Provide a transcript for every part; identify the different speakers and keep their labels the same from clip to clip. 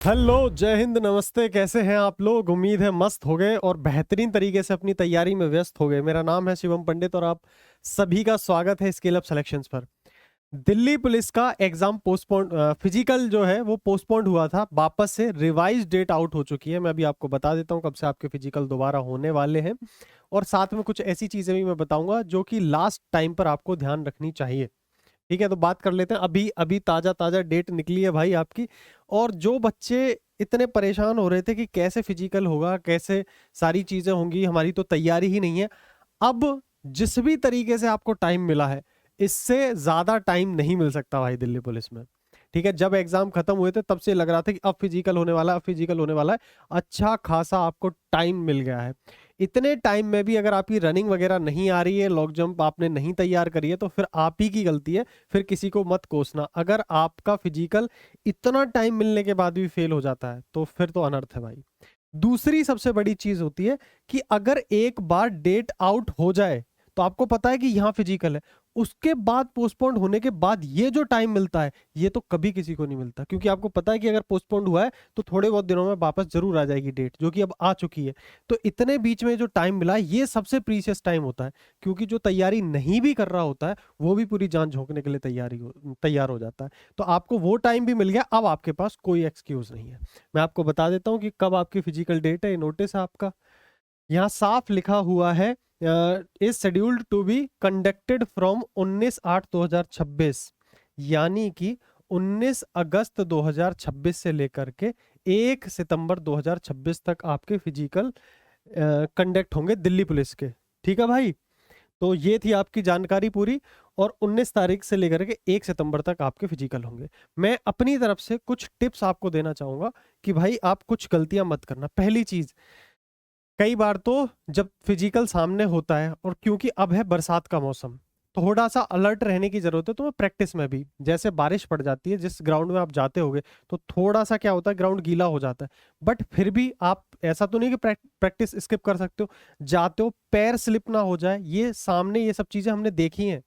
Speaker 1: Hello, जय हिंद, नमस्ते। कैसे हैं आप लोग? उम्मीद है मस्त हो गए और बेहतरीन तरीके से अपनी तैयारी में व्यस्त हो गए। मेरा नाम है शिवम पंडित और आप सभी का स्वागत है स्केल अप सिलेक्शंस पर। दिल्ली पुलिस का एग्जाम पोस्टपोन, फिजिकल जो है वो पोस्टपोन्ड हुआ था। वापस से रिवाइज डेट आउट हो चुकी है। मैं अभी आपको बता देता हूँ कब से आपके फिजिकल दोबारा होने वाले हैं और साथ में कुछ ऐसी चीजें भी मैं बताऊंगा जो कि लास्ट टाइम पर आपको ध्यान रखनी चाहिए। ठीक है, तो बात कर लेते हैं। अभी अभी ताजा ताजा डेट निकली है भाई आपकी। और जो बच्चे इतने परेशान हो रहे थे कि कैसे फिजिकल होगा, कैसे सारी चीजें होंगी, हमारी तो तैयारी ही नहीं है। अब जिस भी तरीके से आपको टाइम मिला है, इससे ज्यादा टाइम नहीं मिल सकता भाई दिल्ली पुलिस में। ठीक है, जब एग्जाम खत्म हुए थे तब से लग रहा था कि अब फिजिकल होने वाला है, अब फिजिकल होने वाला है। अच्छा खासा आपको टाइम मिल गया है। इतने टाइम में भी अगर आपकी रनिंग वगैरह नहीं आ रही है, लॉन्ग जंप आपने नहीं तैयार करी है, तो फिर आप ही की गलती है। फिर किसी को मत कोसना। अगर आपका फिजिकल इतना टाइम मिलने के बाद भी फेल हो जाता है तो फिर तो अनर्थ है भाई। दूसरी सबसे बड़ी चीज होती है कि अगर एक बार डेट आउट हो जाए तो आपको पता है कि यहाँ फिजिकल है, उसके बाद पोस्टपोन्ड होने के बाद ये जो टाइम मिलता है ये तो कभी किसी को नहीं मिलता, क्योंकि आपको पता है कि अगर पोस्टपोन्ड हुआ है तो थोड़े बहुत दिनों में वापस जरूर आ जाएगी डेट, जो कि अब आ चुकी है। तो इतने बीच में जो टाइम मिला है ये सबसे प्रीशियस टाइम होता है, क्योंकि जो तैयारी नहीं भी कर रहा होता है वो भी पूरी जान झोंकने के लिए तैयार हो जाता है। तो आपको वो टाइम भी मिल गया, अब आपके पास कोई एक्सक्यूज नहीं है। मैं आपको बता देता हूँ कि कब आपकी फिजिकल डेट है। ये नोटिस है आपका, यहाँ साफ लिखा हुआ है is scheduled to be conducted from 19/8/2026, यानी कि 19 अगस्त 2026 से लेकर के 1 सितंबर 2026 तक आपके फिजिकल कंडक्ट होंगे दिल्ली पुलिस के। ठीक है भाई, तो ये थी आपकी जानकारी पूरी। और 19 तारीख से लेकर के 1 सितंबर तक आपके फिजिकल होंगे। मैं अपनी तरफ से कुछ टिप्स आपको देना चाहूंगा कि भाई आप कुछ गलतियां मत करना। पहली चीज, कई बार तो जब फिजिकल सामने होता है और क्योंकि अब है बरसात का मौसम, थोड़ा सा अलर्ट रहने की जरूरत है। तो मैं प्रैक्टिस में भी, जैसे बारिश पड़ जाती है जिस ग्राउंड में आप जाते होगे, तो थोड़ा सा क्या होता है, ग्राउंड गीला हो जाता है। बट फिर भी आप ऐसा तो नहीं कि प्रैक्टिस स्किप कर सकते हो। जाते हो पैर स्लिप ना हो जाए, ये सामने ये सब चीजें हमने देखी हैं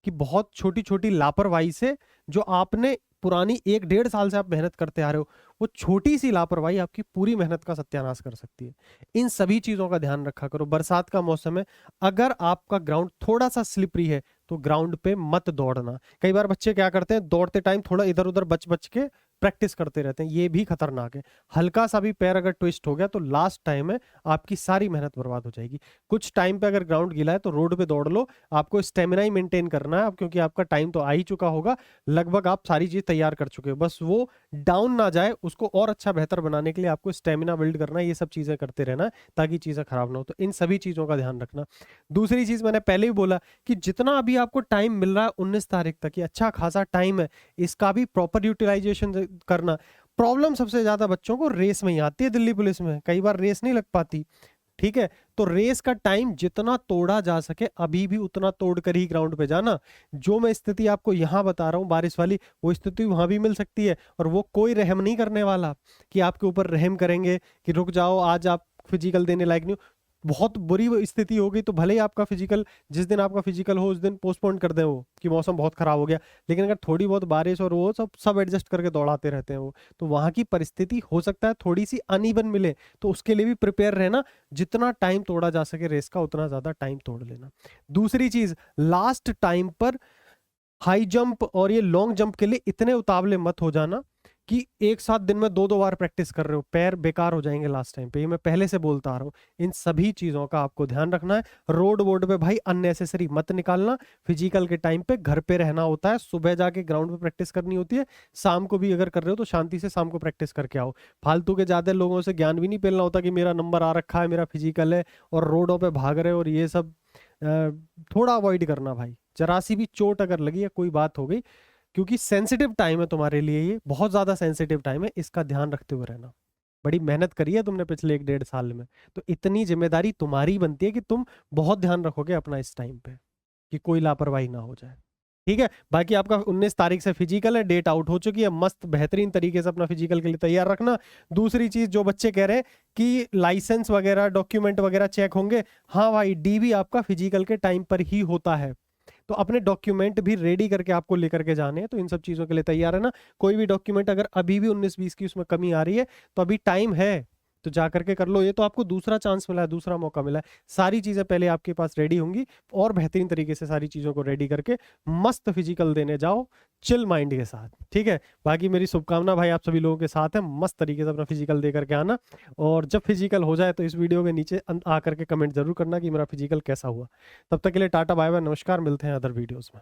Speaker 1: कि बहुत छोटी छोटी लापरवाही से, जो आपने पुरानी 1 डेढ़ साल से आप मेहनत करते आ रहे हो, वो छोटी सी लापरवाही आपकी पूरी मेहनत का सत्यानाश कर सकती है। इन सभी चीजों का ध्यान रखा करो। बरसात का मौसम है, अगर आपका ग्राउंड थोड़ा सा स्लिपरी है तो ग्राउंड पे मत दौड़ना। कई बार बच्चे क्या करते हैं, दौड़ते टाइम थोड़ा इधर उधर बच बच के प्रैक्टिस करते रहते हैं, ये भी खतरनाक है। हल्का सा भी पैर अगर ट्विस्ट हो गया तो लास्ट टाइम में आपकी सारी मेहनत बर्बाद हो जाएगी। कुछ टाइम पे अगर ग्राउंड गीला है तो रोड पे दौड़ लो। आपको स्टेमिना ही मेंटेन करना है अब, क्योंकि आपका टाइम तो आ ही चुका होगा। लगभग आप सारी चीज तैयार कर चुके हो, बस वो डाउन ना जाए उसको और अच्छा बेहतर बनाने के लिए आपको स्टेमिना बिल्ड करना है। ये सब चीजें करते रहना है ताकि चीजें खराब ना हो। तो इन सभी चीजों का ध्यान रखना। दूसरी चीज, मैंने पहले ही बोला कि जितना अभी आपको टाइम मिल रहा है 19 तारीख तक, ये अच्छा खासा टाइम है, इसका भी प्रॉपर यूटिलाइजेशन करना। प्रॉब्लम सबसे ज्यादा बच्चों को रेस में ही आती है दिल्ली पुलिस में, कई बार रेस नहीं लग पाती। ठीक है, तो रेस का टाइम जितना तोड़ा जा सके अभी भी उतना तोड़ कर ही ग्राउंड पे जाना। जो मैं स्थिति आपको यहां बता रहा हूं बारिश वाली, वो स्थिति वहां भी मिल सकती है। और वो कोई रहम नहीं करने वाला कि आपके ऊपर रहम करेंगे कि रुक जाओ आज आप फिजिकल देने लायक नहीं हो। बहुत बुरी वो स्थिति हो गई तो भले ही आपका फिजिकल, जिस दिन आपका फिजिकल हो उस दिन पोस्टपोन कर दें वो, कि मौसम बहुत खराब हो गया। लेकिन अगर थोड़ी बहुत बारिश और वो सब सब एडजस्ट करके दौड़ाते रहते हैं वो, तो वहां की परिस्थिति हो सकता है थोड़ी सी अनइवन मिले, तो उसके लिए भी प्रिपेयर रहना। जितना टाइम तोड़ा जा सके रेस का उतना ज्यादा टाइम तोड़ लेना। दूसरी चीज, लास्ट टाइम पर हाई जंप और ये लॉन्ग जंप के लिए इतने उतावले मत हो जाना कि एक साथ दिन में 2-2 बार प्रैक्टिस कर रहे हो, पैर बेकार हो जाएंगे लास्ट टाइम पे। ये मैं पहले से बोलता आ रहा हूँ। इन सभी चीजों का आपको ध्यान रखना है। रोड वोड पे भाई अननेसेसरी मत निकालना। फिजिकल के टाइम पे घर पे रहना होता है, सुबह जाके ग्राउंड पे प्रैक्टिस करनी होती है। शाम को भी अगर कर रहे हो तो शांति से शाम को प्रैक्टिस करके आओ। फालतू के ज्यादा लोगों से ज्ञान भी नहीं पेलना होता कि मेरा नंबर आ रखा है, मेरा फिजिकल है, और रोडों पे भाग रहे हो और ये सब। अ, थोड़ा अवॉइड करना भाई। जरा सी भी चोट अगर लगी या कोई बात हो गई, क्योंकि सेंसिटिव टाइम है तुम्हारे लिए, ये बहुत ज्यादा सेंसिटिव टाइम है, इसका ध्यान रखते हुए रहना। बड़ी मेहनत करी है तुमने पिछले 1 डेढ़ साल में, तो इतनी जिम्मेदारी तुम्हारी बनती है कि तुम बहुत ध्यान रखोगे अपना इस टाइम पे, कि कोई लापरवाही ना हो जाए। ठीक है, बाकी आपका 19 तारीख से फिजिकल है, डेट आउट हो चुकी है। मस्त बेहतरीन तरीके से अपना फिजिकल के लिए तैयार रखना। दूसरी चीज, जो बच्चे कह रहे हैं कि लाइसेंस वगैरह डॉक्यूमेंट वगैरह चेक होंगे, हाँ भाई, डीवी आपका फिजिकल के टाइम पर ही होता है। तो अपने डॉक्यूमेंट भी रेडी करके आपको लेकर के जाने हैं, तो इन सब चीज़ों के लिए तैयार है ना। कोई भी डॉक्यूमेंट अगर अभी भी 19-20 की उसमें कमी आ रही है तो अभी टाइम है, तो जा करके कर लो। ये तो आपको दूसरा चांस मिला है, दूसरा मौका मिला है। सारी चीज़ें पहले आपके पास रेडी होंगी और बेहतरीन तरीके से सारी चीज़ों को रेडी करके मस्त फिजिकल देने जाओ चिल माइंड के साथ, ठीक है। बाकी मेरी शुभकामना भाई आप सभी लोगों के साथ है, मस्त तरीके से अपना फिजिकल दे करके आना। और जब फिजिकल हो जाए तो इस वीडियो के नीचे आकर के कमेंट जरूर करना कि मेरा फिजिकल कैसा हुआ। तब तक के लिए टाटा बाय बाय, नमस्कार, मिलते हैं अदर वीडियोस में।